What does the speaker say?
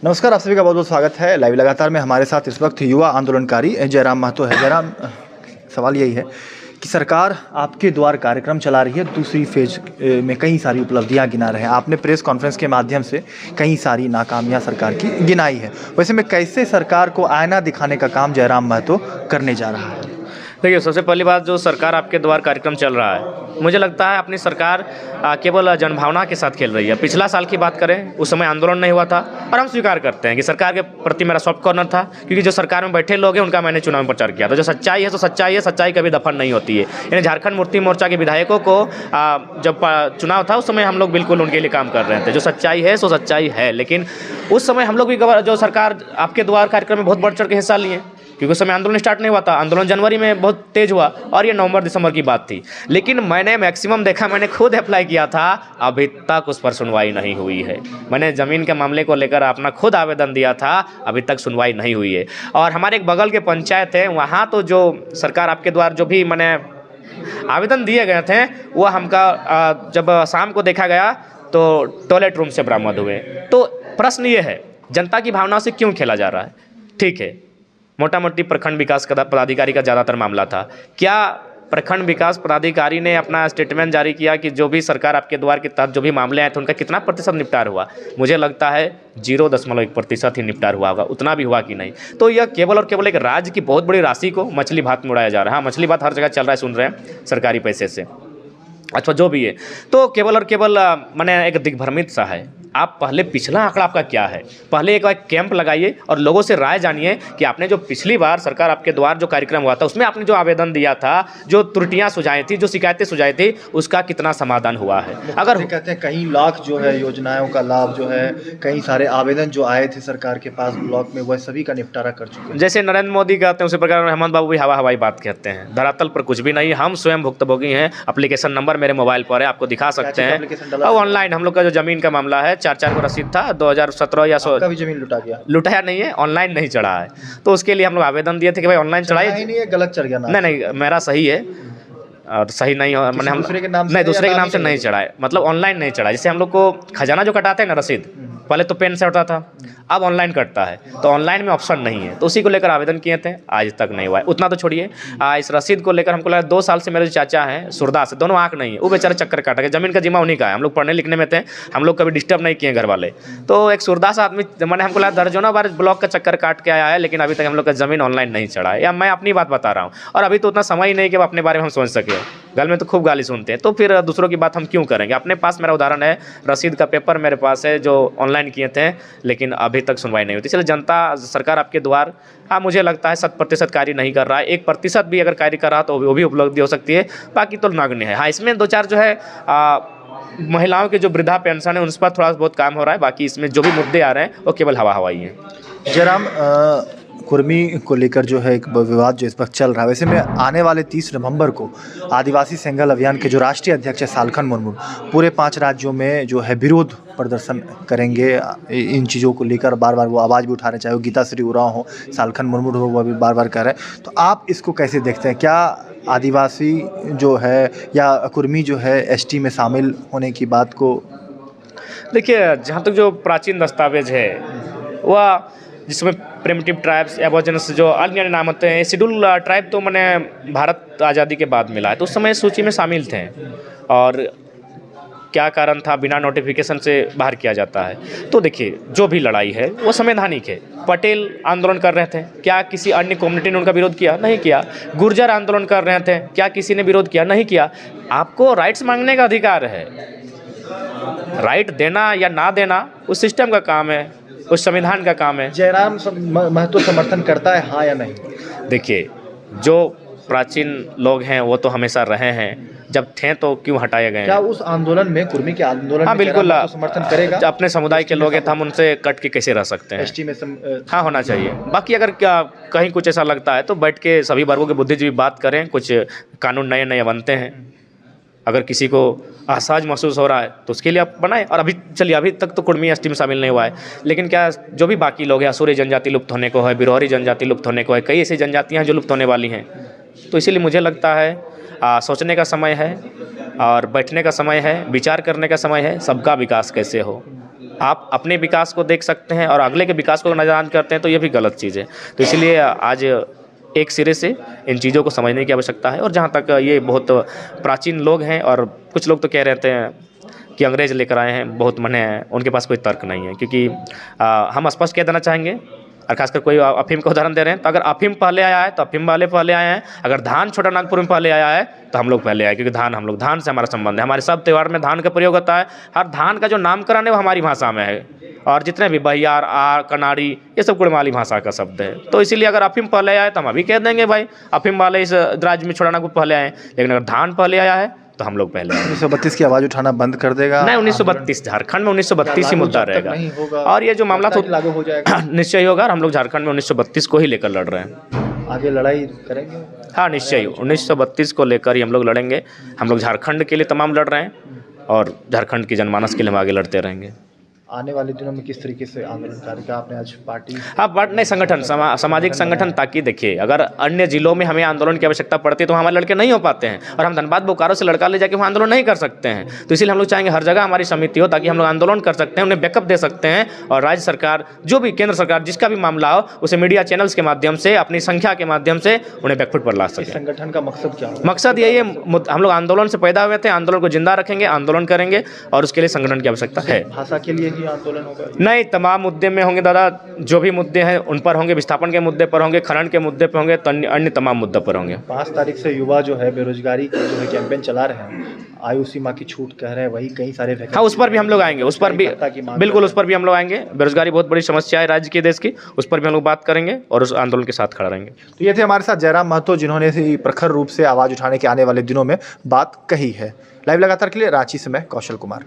नमस्कार, आप सभी का बहुत बहुत स्वागत है लाइव लगातार में। हमारे साथ इस वक्त युवा आंदोलनकारी जयराम महतो है। जयराम, सवाल यही है कि सरकार आपके द्वार कार्यक्रम चला रही है, दूसरी फेज में कई सारी उपलब्धियां गिना रहे हैं। आपने प्रेस कॉन्फ्रेंस के माध्यम से कई सारी नाकामियां सरकार की गिनाई है। वैसे में कैसे सरकार को आईना दिखाने का काम जयराम महतो करने जा रहा है? देखिए, सबसे पहली बात, जो सरकार आपके द्वार कार्यक्रम चल रहा है, मुझे लगता है अपनी सरकार केवल जनभावना के साथ खेल रही है। पिछला साल की बात करें, उस समय आंदोलन नहीं हुआ था, और हम स्वीकार करते हैं कि सरकार के प्रति मेरा सॉफ्ट कॉर्नर था, क्योंकि जो सरकार में बैठे लोग हैं उनका मैंने चुनाव में प्रचार किया। तो जो सच्चाई है तो सच्चाई है, सच्चाई कभी दफन नहीं होती है। यानी झारखंड मुक्ति मोर्चा के विधायकों को जब चुनाव था उस समय हम लोग बिल्कुल उनके लिए काम कर रहे थे। जो सच्चाई है सो सच्चाई है, लेकिन उस समय हम लोग भी जो सरकार आपके द्वार कार्यक्रम में बहुत बढ़ चढ़ के हिस्सा लिए, क्योंकि उस समय आंदोलन स्टार्ट नहीं हुआ था। आंदोलन जनवरी में बहुत तेज हुआ और ये नवंबर दिसंबर की बात थी। लेकिन मैंने मैक्सिमम देखा, मैंने खुद अप्लाई किया था, अभी तक उस पर सुनवाई नहीं हुई है। मैंने ज़मीन के मामले को लेकर अपना खुद आवेदन दिया था, अभी तक सुनवाई नहीं हुई है। और हमारे एक बगल के पंचायत है, वहाँ तो जो सरकार आपके द्वारा जो भी मैंने आवेदन दिए गए थे वो हमका जब शाम को देखा गया तो टॉयलेट रूम से बरामद हुए। तो प्रश्न ये है, जनता की भावना से क्यों खेला जा रहा है? ठीक है, मोटा मोटी प्रखंड विकास पदाधिकारी का ज़्यादातर मामला था। क्या प्रखंड विकास पदाधिकारी ने अपना स्टेटमेंट जारी किया कि जो भी सरकार आपके द्वार के तहत जो भी मामले आए थे उनका कितना प्रतिशत निपटार हुआ? मुझे लगता है 0.1% ही निपटार हुआ होगा, उतना भी हुआ कि नहीं। तो यह केवल और केवल एक राज्य की बहुत बड़ी राशि को मछली भात में उड़ाया जा रहा है। मछली भात हर जगह चल रहा है, सुन रहे हैं, सरकारी पैसे से। अच्छा, जो भी है, तो केवल और केवल मैंने एक दिग्भ्रमित सा है। आप पहले पिछला आंकड़ा आपका क्या है, पहले एक कैंप लगाइए और लोगों से राय जानिए कि आपने जो पिछली बार सरकार आपके द्वार जो कार्यक्रम हुआ था उसमें आपने जो आवेदन दिया था, जो त्रुटियां सुझाई थी, जो शिकायतें सुझाई थी, उसका कितना समाधान हुआ है। अगर कहते हैं कई लाख जो है योजनाओं का लाभ जो है, कई सारे आवेदन जो आए थे सरकार के पास ब्लॉक में, वह सभी का निपटारा कर चुके हैं। जैसे नरेंद्र मोदी कहते हैं उसी प्रकार हेमंत बाबू भी हवाई बात कहते हैं। धरातल पर कुछ भी नहीं, हम स्वयं भुक्तभोगी हैं। एप्लीकेशन नंबर मेरे मोबाइल पर है, आपको दिखा सकते हैं। और ऑनलाइन हम लोग का जो जमीन का मामला है, 4 को रसीद था 2017 या 16 का भी जमीन लुटाया नहीं है, ऑनलाइन नहीं चढ़ा है। तो उसके लिए हम लोग आवेदन दिए थे कि भाई ऑनलाइन चढ़ाइए। नहीं है, गलत चढ़ गया ना? नहीं, मेरा सही है और सही नहीं हो, मैंने हम दूसरे के नाम से नहीं चढ़ाए, मतलब ऑनलाइन नहीं चढ़ा। जैसे हम लोग को खजाना जो कटाते हैं ना रसीद, पहले तो पेन से होता था, अब ऑनलाइन कटता है, तो ऑनलाइन में ऑप्शन नहीं है। तो उसी को लेकर आवेदन किए थे, आज तक नहीं हुआ है। उतना तो छोड़िए, इस रसीद को लेकर हमको लगा 2 साल से मेरे जो चाचा हैं सूरदास, दोनों आँख नहीं है, वो बेचारे चक्कर काटा गया। जमीन का जिम्मा उन्हीं का है, हम लोग पढ़ने लिखने में थे, हम लोग कभी डिस्टर्ब नहीं किए घर वाले। तो एक सूरदास आदमी, मैंने हमको लगा दर्जनों बार ब्लॉक का चक्कर काट के आया है, लेकिन अभी तक हम लोग का जमीन ऑनलाइन नहीं चढ़ा है। या मैं अपनी बात बता रहा हूँ, और अभी तो उतना समय ही नहीं कि अपने बारे में हम सोच सके। घर में तो खूब गाली सुनते हैं, तो फिर दूसरों की बात हम क्यों करेंगे? अपने पास मेरा उदाहरण है, रसीद का पेपर मेरे पास है जो ऑनलाइन किए थे, लेकिन अभी तक सुनवाई नहीं होती। इसलिए जनता, सरकार आपके द्वार, मुझे लगता है 100% कार्य नहीं कर रहा है। 1% भी अगर कार्य कर रहा तो वो भी उपलब्धि हो सकती है, बाकी तो नगण्य है। हाँ, इसमें 2-4 जो है महिलाओं के जो वृद्धा पेंशन है उन पर थोड़ा बहुत काम हो रहा है, बाकी इसमें जो भी मुद्दे आ रहे हैं वो केवल हवाई हैं। जयराम, कुर्मी को लेकर जो है एक विवाद जो इस वक्त चल रहा है, वैसे में आने वाले 30 नवंबर को आदिवासी सेंगल अभियान के जो राष्ट्रीय अध्यक्ष है सालखन मुर्मू पूरे 5 राज्यों में जो है विरोध प्रदर्शन करेंगे इन चीज़ों को लेकर। बार बार वो आवाज़ भी उठा रहे, चाहे वो गीता श्री उरांव हो, सालखन मुर्मू हो, वो भी बार बार कह रहे हैं। तो आप इसको कैसे देखते हैं? क्या आदिवासी जो है या कुर्मी जो है एसटी में शामिल होने की बात को? देखिए, जहाँ तक जो प्राचीन दस्तावेज है वह, जिसमें प्रिमिटिव ट्राइब्स, एबोरिजिन्स, जो अन्य नाम होते हैं, शेड्यूल ट्राइब तो मैंने भारत आज़ादी के बाद मिला है, तो उस समय सूची में शामिल थे। और क्या कारण था बिना नोटिफिकेशन से बाहर किया जाता है? तो देखिए, जो भी लड़ाई है वो संवैधानिक है। पटेल आंदोलन कर रहे थे, क्या किसी अन्य कम्युनिटी ने उनका विरोध किया? नहीं किया। गुर्जर आंदोलन कर रहे थे, क्या किसी ने विरोध किया? नहीं किया। आपको राइट्स मांगने का अधिकार है, राइट देना या ना देना उस सिस्टम का काम है, उस संविधान का काम है। जयराम महतो समर्थन करता है, हाँ या नहीं? देखिए, जो प्राचीन लोग हैं वो तो हमेशा रहे हैं, जब थे तो क्यों हटाए गए? क्या उस आंदोलन में, कुर्मी के आंदोलन हाँ, में बिल्कुल समर्थन करेगा? अपने समुदाय के लोग हैं तो हम उनसे कट के कैसे रह सकते हैं? एसटी में हाँ, होना चाहिए। बाकी अगर क्या कहीं कुछ ऐसा लगता है तो बैठ के सभी वर्गों के बुद्धिजीवी बात करें, कुछ कानून नए नए बनते हैं। अगर किसी को असहज महसूस हो रहा है तो उसके लिए आप बनाएं। और अभी चलिए, अभी तक तो कुर्मी एसटी में शामिल नहीं हुआ है, लेकिन क्या जो भी बाकी लोग हैं, असुरी जनजाति लुप्त होने को है, बिरहोरी जनजाति लुप्त होने को है, कई ऐसी जनजातियाँ हैं जो लुप्त होने वाली हैं। तो इसीलिए मुझे लगता है सोचने का समय है और बैठने का समय है, विचार करने का समय है, सबका विकास कैसे हो। आप अपने विकास को देख सकते हैं और अगले के विकास को नज़रअंदाज करते हैं तो ये भी गलत चीज़ है। तो इसलिए आज एक सिरे से इन चीज़ों को समझने की आवश्यकता है। और जहाँ तक ये बहुत प्राचीन लोग हैं और कुछ लोग तो कह रहे हैं कि अंग्रेज़ लेकर आए हैं, बहुत मने हैं, उनके पास कोई तर्क नहीं है। क्योंकि हम स्पष्ट कह देना चाहेंगे, और खासकर कोई अफीम का उदाहरण दे रहे हैं, तो अगर अफीम पहले आया है तो अफीम वाले पहले आए हैं। अगर धान छोटा नागपुर में पहले आया है तो हम लोग पहले आए, क्योंकि धान से हमारा संबंध है। हमारे सब त्यौहार में धान का प्रयोग होता है। हर धान का जो नामकरण है वो हमारी भाषा में है। और जितने भी बहियार, आर, कनाड़ी, ये सब कुड़माली भाषा का शब्द है। तो इसीलिए अगर अफीम पहले आया है तो हम अभी कह देंगे भाई अफीम वाले इस राज्य में छोटा नागपुर पहले आए। लेकिन अगर धान पहले आया है तो हम लोग पहले 1932 की आवाज़ उठाना बंद कर देगा? नहीं, 1932 झारखंड में 1932 ही मुद्दा रहेगा। और ये जो मामला तो लागू हो जाएगा, निश्चय ही होगा। और हम लोग झारखंड में 1932 को ही लेकर लड़ रहे हैं। आगे लड़ाई करेंगे? हाँ, निश्चय ही 1932 को लेकर ही हम लोग लड़ेंगे। हम लोग झारखंड के लिए तमाम लड़ रहे हैं और झारखंड की जनमानस के लिए हम आगे लड़ते रहेंगे। आने वाले दिनों में किस तरीके से आंदोलन कार्यक्रम आपने आज पार्टी? हाँ, नहीं, संगठन, सामाजिक संगठन, ताकि देखिए अगर अन्य जिलों में हमें आंदोलन की आवश्यकता पड़ती है तो हमारे लड़के नहीं हो पाते हैं। और हम धनबाद बोकारो से लड़का ले जाके वहाँ आंदोलन नहीं कर सकते हैं। तो इसीलिए हम लोग चाहेंगे हर जगह हमारी समिति हो, ताकि हम लोग आंदोलन कर सकते हैं, उन्हें बैकअप दे सकते हैं। और राज्य सरकार, जो भी केंद्र सरकार, जिसका भी मामला हो, उसे मीडिया चैनल्स के माध्यम से, अपनी संख्या के माध्यम से उन्हें बैकफुट पर ला सकें। संगठन का मकसद क्या है? मकसद यही है, हम लोग आंदोलन से पैदा हुए थे, आंदोलन को जिंदा रखेंगे, आंदोलन करेंगे और उसके लिए संगठन की आवश्यकता है। भाषा के लिए ही आंदोलन होगा? नहीं, तमाम मुद्दे में होंगे दादा। जो भी मुद्दे हैं उन पर होंगे, विस्थापन के मुद्दे पर होंगे, खनन के मुद्दे पर होंगे, तो अन्य तमाम मुद्दों पर होंगे। 5 तारीख से युवा जो है बेरोजगारी का जो है कैंपेन चला रहे हैं, आयु सीमा की छूट कह रहे हैं, वही कई सारे। हाँ, उस पर भी हम लोग आएंगे, उस पर भी बिल्कुल, उस पर भी हम लोग आएंगे। बेरोजगारी बहुत बड़ी समस्या है राज्य की, देश की, उस पर भी हम लोग बात करेंगे और उस आंदोलन के साथ खड़ा रहेंगे। तो ये थे हमारे साथ जयराम महतो, जिन्होंने प्रखर रूप से आवाज़ उठाने के आने वाले दिनों में बात कही है। लाइव लगातार के लिए रांची से मैं कौशल कुमार।